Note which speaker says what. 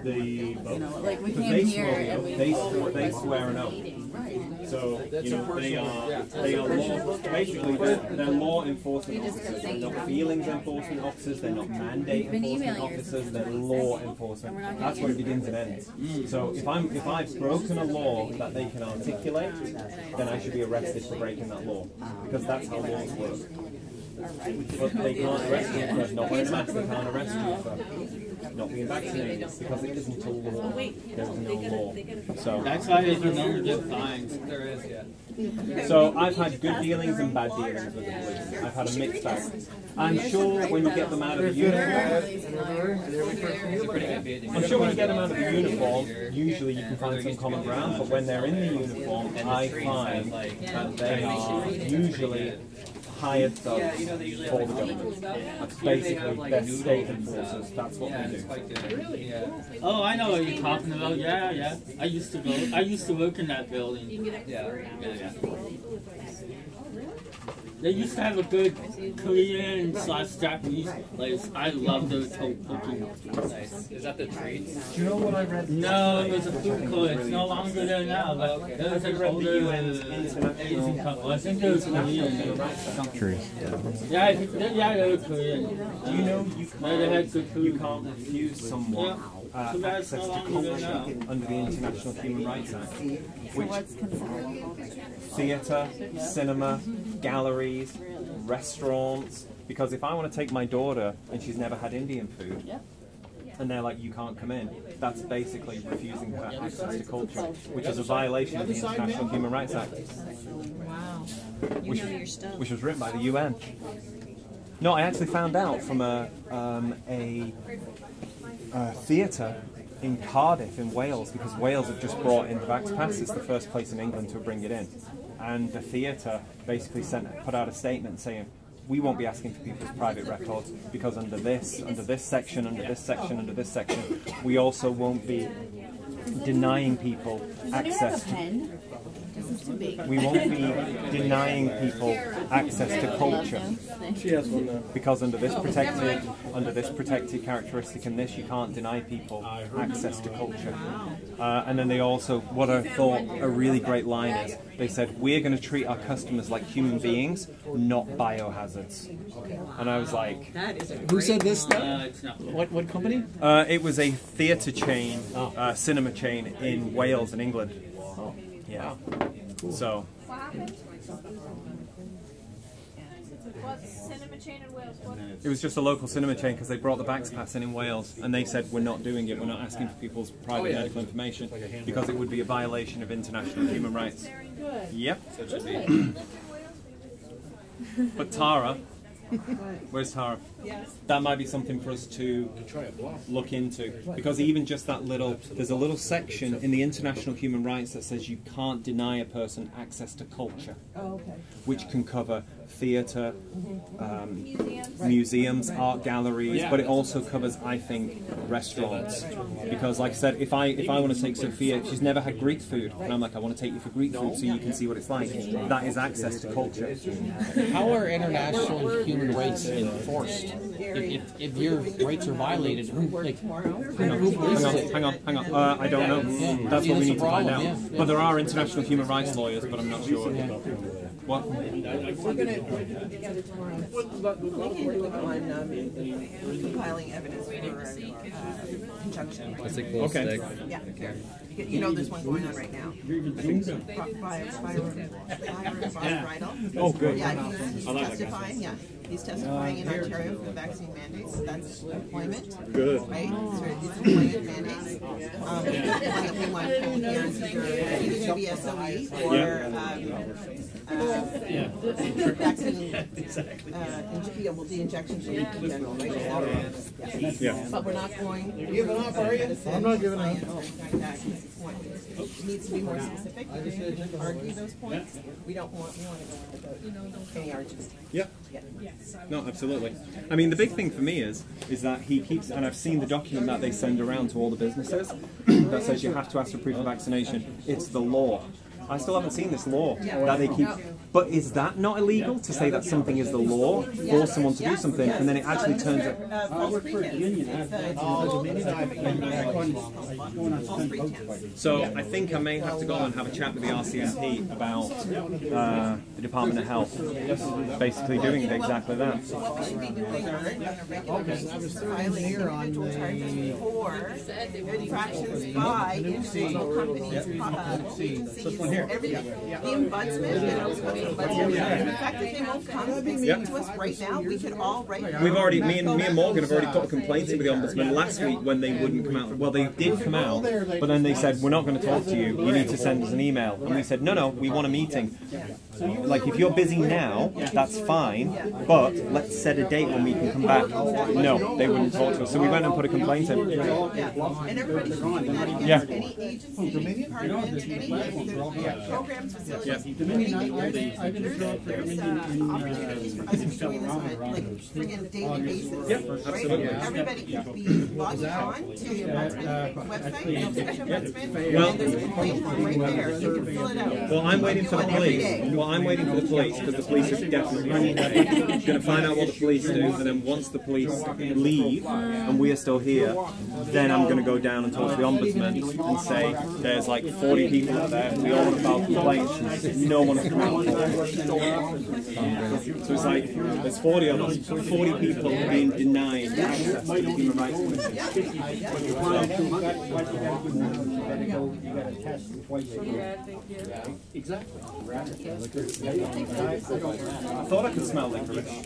Speaker 1: the
Speaker 2: You know, like we
Speaker 1: because
Speaker 2: came here and we
Speaker 1: they swear an oath. So you know they are law, basically they're law enforcement officers. They're not feelings enforcement officers. They're not mandate enforcement officers. They're law enforcement. That's where it begins and ends. So if I've broken a law that they can articulate, then I should be arrested for breaking that law because that's how laws work. But they can't arrest you for not wearing a mask. They can't arrest you for not being vaccinated because it isn't a law. There's no law. So
Speaker 3: that's why there's no number to get fines. There is, yeah.
Speaker 1: So I've had good dealings and bad dealings with the police. I've had a mixed bag. I'm sure when you get them out of the uniform, usually you can find some common ground. But when they're in the uniform, I find that they are usually hired thugs for the government. That's basically their state enforcers. That's what they do.
Speaker 3: Yeah. Oh, I know what you're talking about. Yeah, yeah. I used to work in that building. Yeah. They used to have a good Korean / Japanese place. I love those cooking.
Speaker 4: Nice. Is that the treats?
Speaker 1: Do you know what I read?
Speaker 3: No, it was a food court. It's no longer there now. But there was an older Asian couple. I think they were Korean. Yeah, they were Korean.
Speaker 1: Do you know
Speaker 3: they had good food.
Speaker 1: you can't refuse someone access to culture under the International Human Rights Act, which theatre, cinema, galleries, restaurants. Because if I want to take my daughter and she's never had Indian food, and they're like, you can't come in, that's basically refusing her access to culture, which is a violation of the International Human Rights Act.
Speaker 2: Wow.
Speaker 1: Which was written by the UN. No, I actually found out from a theatre in Cardiff in Wales, because Wales have just brought in the Vax Pass. It's the first place in England to bring it in. And the theatre basically put out a statement saying, we won't be asking for people's private records because under this section, we also won't be denying people access to. We won't be denying people access to culture because under this protected characteristic in this, you can't deny people access to culture. And then they also, what I thought a really great line is, they said, we're going to treat our customers like human beings, not biohazards. And I was like,
Speaker 5: who said this now? What company?
Speaker 1: It was a theatre chain, cinema chain in Wales in England. Yeah. Cool. So.
Speaker 6: What cinema chain in Wales?
Speaker 1: It was just a local cinema chain because they brought the Vax Pass in Wales, and they said we're not doing it. We're not asking for people's private medical information because it would be a violation of international human rights. Yep. But Tara. Where's Tara? That might be something for us to look into, because even just that there's a little section in the International Human Rights that says you can't deny a person access to culture, which can cover theatre, museums, art galleries, but it also covers, I think, restaurants. Because, like I said, if I want to take Sophia, she's never had Greek food, and I'm like, I want to take you for Greek food so you can see what it's like. That is access to culture.
Speaker 5: How are international human rights enforced? If your rights are violated, who polices it?
Speaker 1: Hang on. I don't know. That's what we need to find out. But there are international human rights lawyers, but I'm not sure. What?
Speaker 7: We're going to put together tomorrow. On compiling evidence for conjunction.
Speaker 1: Okay.
Speaker 7: Yeah. You know, there's one going on right now.
Speaker 1: Oh, good.
Speaker 7: Yeah, he's testifying. Yeah, he's testifying in Ontario for the vaccine mandates. So that's employment. Good. Right? So it's employment mandates. We want to pull here is either BSOE or vaccine. The injections in general, right?
Speaker 1: Yeah.
Speaker 7: But we're not going.
Speaker 5: You giving up, are you? I'm not giving up.
Speaker 7: It needs to be more specific. We argue those points. We want to go into any argument.
Speaker 1: Yeah. No, absolutely. I mean, the big thing for me is that he keeps, and I've seen the document that they send around to all the businesses that says you have to ask for proof of vaccination. It's the law. I still haven't seen this law that they keep. But is that not illegal to say that something is the law, force someone to do something, and then it actually turns it?
Speaker 7: False pretense.
Speaker 1: So I think I may have to go and have a chat with the RCMP about the Department of Health, basically doing exactly that.
Speaker 7: What we should be doing on a regular basis is filing individual charges for infractions by individual companies, agencies, everything. The ombudsman, the fact that they won't come and speak to us right now, we could all right now.
Speaker 1: We've already, me and Morgan have already put a complaint in with the Ombudsman last week when they wouldn't come out. Well, they did come out, but then they said, we're not going to talk to you, you need to send us an email. And we said, no, we want a meeting. Like, if you're busy now, that's fine, but let's set a date when we can come back. No, they wouldn't talk to us. So we went and put a complaint in.
Speaker 7: And everybody should be doing that against any agency, any department, any programs, facilities, anything. There's opportunities for us to be doing this on a like friggin' daily basis.
Speaker 1: Yep, absolutely.
Speaker 7: Everybody could be logging on to the Ombudsman website, Ombudsman,
Speaker 1: Well,
Speaker 7: and there's a complaint form right there. You can fill it out.
Speaker 1: Well, I'm waiting for the police. Well, I'm waiting for the police because the police are definitely on it. I'm going to find out what the police do, and then once the police leave and we are still here, then I'm going to go down and talk to the Ombudsman and say there's like 40 people out there, we all have filed complaints, no one has come out for it. So it's like, there's 40 of us, 40 people being denied access to the Human Rights Commission. I thought I could smell licorice.